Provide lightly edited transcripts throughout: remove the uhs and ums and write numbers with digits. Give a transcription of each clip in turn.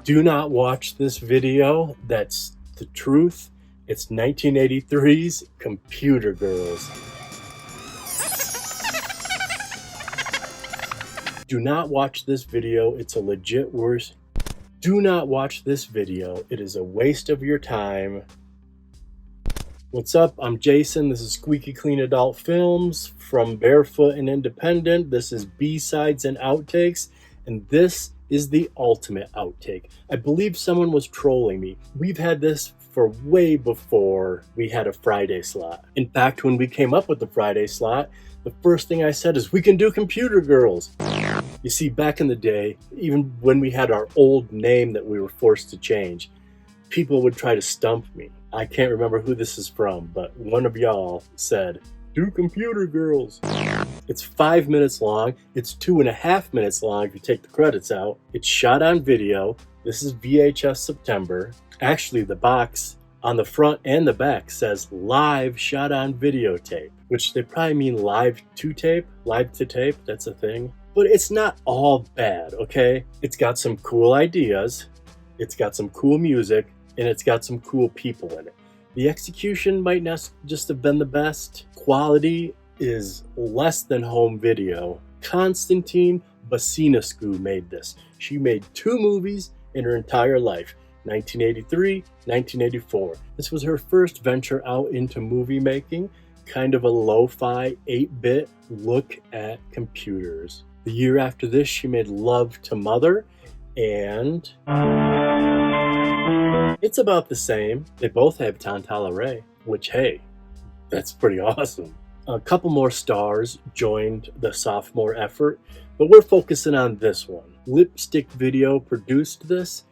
Do not watch this video. That's the truth. It's 1983's Computer Girls. Do not watch this video. It's a legit worse. Do not watch this video. It is a waste of your time. What's up? I'm Jason. This is Squeaky Clean Adult Films from Barefoot and Independent. This is B-sides and outtakes, and this is the ultimate outtake. I believe someone was trolling me. We've had this for way before we had a Friday slot. In fact, when we came up with the Friday slot, the first thing I said is, we can do Computer Girls. You see, back in the day, even when we had our old name that we were forced to change, people would try to stump me. I can't remember who this is from, but one of y'all said, do Computer Girls. It's 5 minutes long. It's 2.5 minutes long if you take the credits out. It's shot on video. This is VHSeptember. Actually, the box on the front and the back says live shot on videotape, which they probably mean live to tape, that's a thing. But it's not all bad, okay? It's got some cool ideas, it's got some cool music, and it's got some cool people in it. The execution might not just have been the best. Quality is less than home video. Constantin Besinescu made this. She made 2 movies in her entire life, 1983, 1984. This was her first venture out into movie making, kind of a lo-fi 8-bit look at computers. The year after this, she made Love to Mother, and it's about the same. They both have Tantala, which, hey, that's pretty awesome. A couple more stars joined the sophomore effort, but we're focusing on this one. Lipstik Video produced this.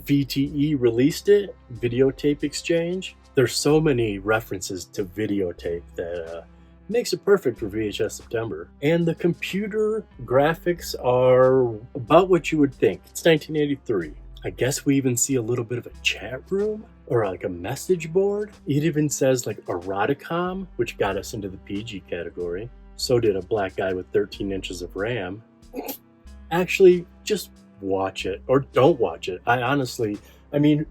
VTE released it, Videotape Exchange. There's so many references to videotape that makes it perfect for VHSeptember. And the computer graphics are about what you would think. It's 1983. I guess we even see a little bit of a chat room or like a message board. It even says like eroticom, which got us into the PG category. So did a black guy with 13 inches of RAM. Actually, just watch it or don't watch it. I mean,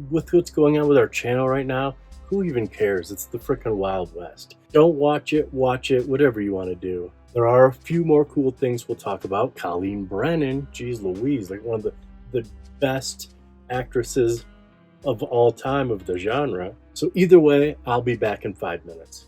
with what's going on with our channel right now, who even cares? It's the frickin' Wild West. Don't watch it, whatever you want to do. There are a few more cool things we'll talk about. Colleen Brennan, geez Louise, like one of the best actresses of all time of the genre. So either way, I'll be back in 5 minutes.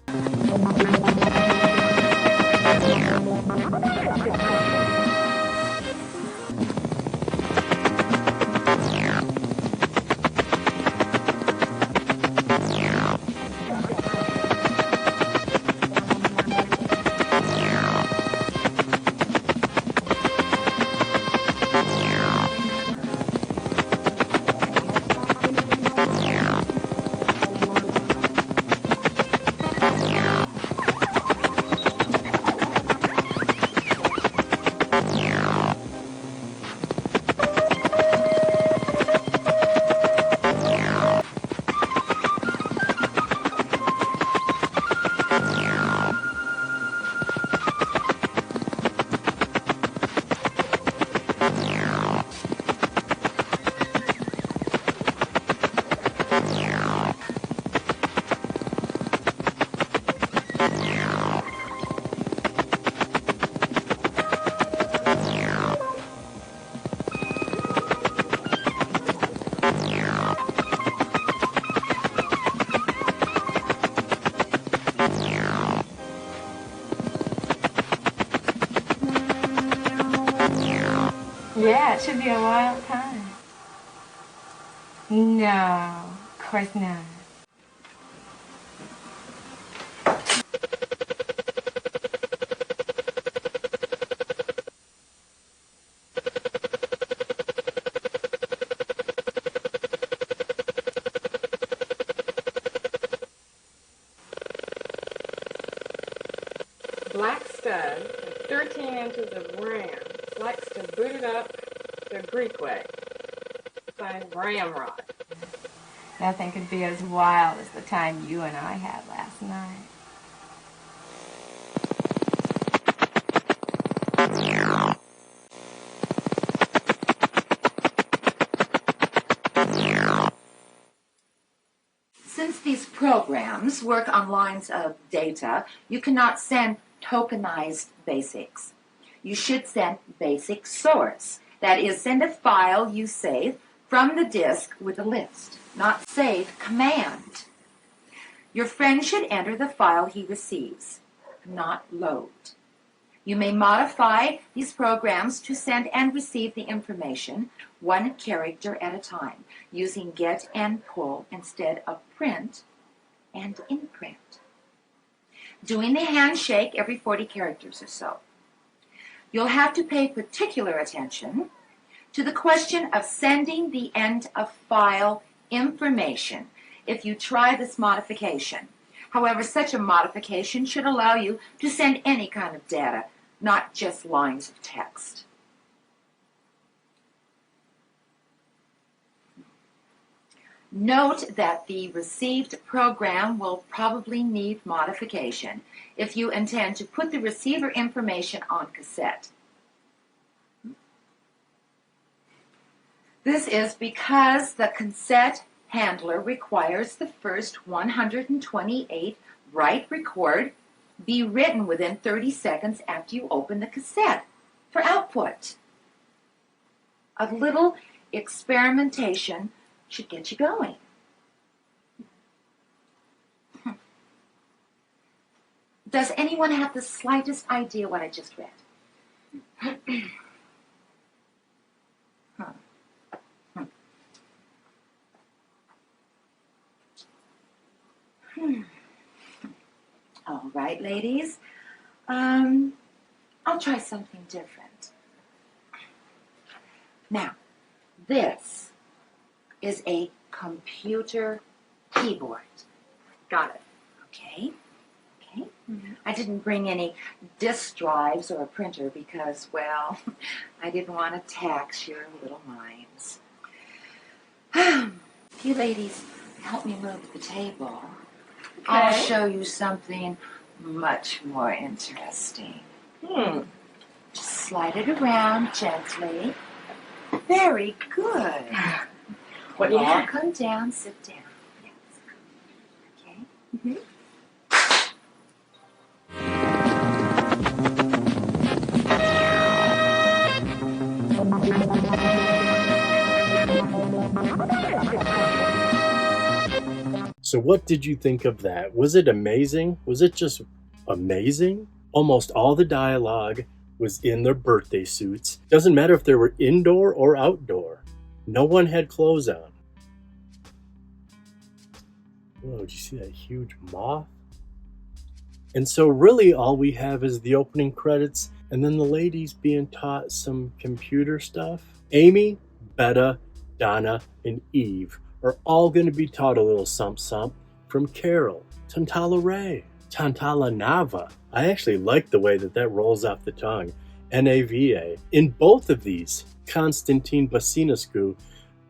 Yeah, it should be a wild time. No, of course not. Black stud with 13 inches of RAM likes to boot it up the Greek way. Signed Ramrod. Nothing could be as wild as the time you and I had last night. programs work on lines of data, you cannot send tokenized basics. You should send basic source. That is, send a file you save from the disk with a list, not save command. Your friend should enter the file he receives, not load. You may modify these programs to send and receive the information one character at a time, using get and pull instead of print and imprint. Doing the handshake every 40 characters or so. You'll have to pay particular attention to the question of sending the end of file information if you try this modification. However, such a modification should allow you to send any kind of data, not just lines of text. Note that the received program will probably need modification if you intend to put the receiver information on cassette. This is because the cassette handler requires the first 128 write record be written within 30 seconds after you open the cassette for output. A little experimentation should get you going. Does anyone have the slightest idea what I just read? All right, ladies. I'll try something different. Now, this is a computer keyboard. Got it. Okay? I didn't bring any disk drives or a printer because, well, I didn't want to tax your little minds. If you ladies help me move the table, I'll show you something much more interesting. Just slide it around gently. Very good. What do you have? Come down, sit down. Yes. Okay. Mm-hmm. So what did you think of that? Was it amazing? Was it just amazing? Almost all the dialogue was in their birthday suits. Doesn't matter if they were indoor or outdoor. No one had clothes on. Whoa, did you see that huge moth? And so really all we have is the opening credits and then the ladies being taught some computer stuff. Amy, Betta, Donna, and Eve are all going to be taught a little somp from Carol, Tantala Ray, Tantala Nava. I actually like the way that rolls off the tongue. Nava. In both of these, Constantin Besinescu,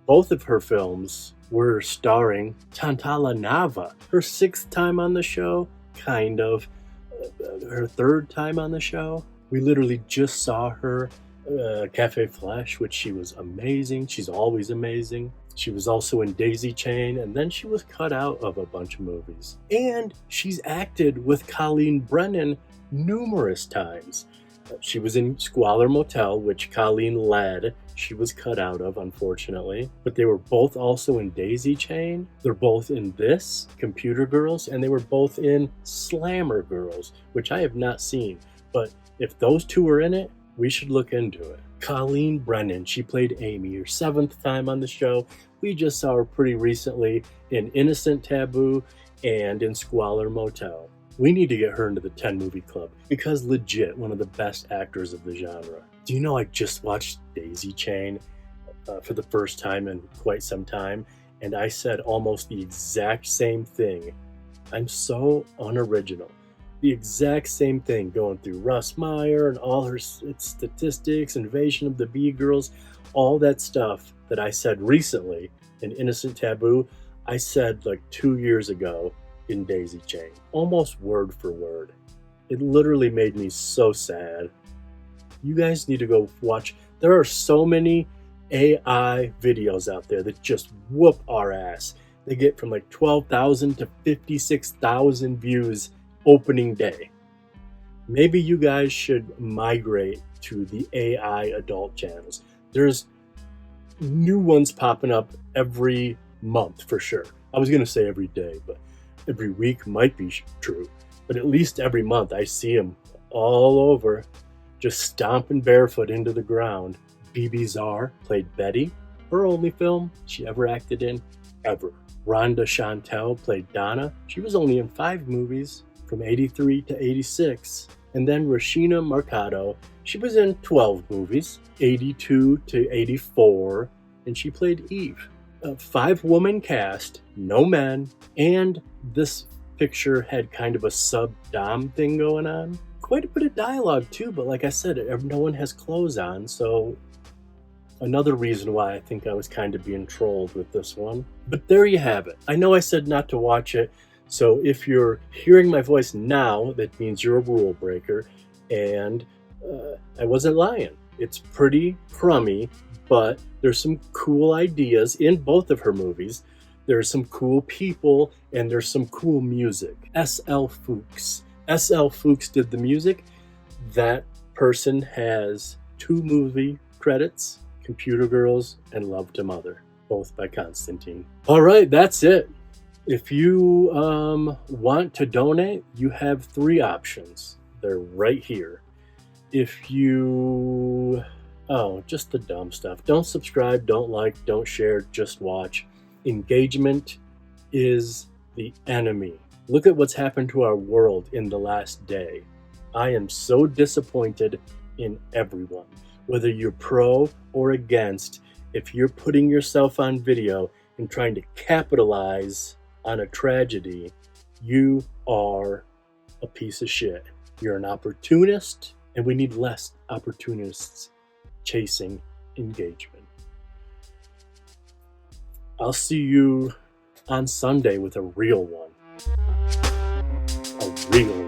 both of her films were starring Tantala Nava. Her 6th time on the show, kind of. Her 3rd time on the show. We literally just saw her Cafe Flash, which she was amazing. She's always amazing. She was also in Daisy Chain, and then she was cut out of a bunch of movies. And she's acted with Colleen Brennan numerous times. She was in Squalor Motel, which Colleen led. She was cut out of, unfortunately. But they were both also in Daisy Chain. They're both in this, Computer Girls, and they were both in Slammer Girls, which I have not seen. But if those two are in it, we should look into it. Colleen Brennan, she played Amy, her 7th time on the show. We just saw her pretty recently in Innocent Taboo and in Squalor Motel. We need to get her into the 10 movie club because legit one of the best actors of the genre. Do you know I just watched Daisy Chain for the first time in quite some time, and I said almost the exact same thing. I'm so unoriginal. The exact same thing going through Russ Meyer and all her statistics, Invasion of the Bee Girls, all that stuff that I said recently in Innocent Taboo, I said like 2 years ago in Daisy Chain, almost word for word. It literally made me so sad. You guys need to go watch. There are so many AI videos out there that just whoop our ass. They get from like 12,000 to 56,000 views opening day. Maybe you guys should migrate to the AI adult channels. There's new ones popping up every month for sure. I was going to say every day, but every week might be true. But at least every month I see them all over, just stomping barefoot into the ground. Zarr played Betty, her only film she ever acted in, ever. Rhonda Shantell played Donna. She was only in 5 movies from 83 to 86. And then Rashina Marcato, she was in 12 movies, 82 to 84, and she played Eve. A 5-woman cast, no men, and this picture had kind of a sub-dom thing going on. Quite a bit of dialogue too, but like I said, no one has clothes on, so another reason why I think I was kind of being trolled with this one. But there you have it. I know I said not to watch it, so if you're hearing my voice now, that means you're a rule breaker, and I wasn't lying. It's pretty crummy, but there's some cool ideas in both of her movies. There's some cool people, and there's some cool music. S.L. Fuchs. S.L. Fuchs did the music. That person has 2 movie credits, Computer Girls and Love to Mother, both by Constantin. All right, that's it. If you want to donate, you have 3 options. They're right here. If you... Oh, just the dumb stuff. Don't subscribe, don't like, don't share, just watch. Engagement is the enemy. Look at what's happened to our world in the last day. I am so disappointed in everyone. Whether you're pro or against, if you're putting yourself on video and trying to capitalize on a tragedy, you are a piece of shit. You're an opportunist, and we need less opportunists chasing engagement. I'll see you on Sunday with a real one. A real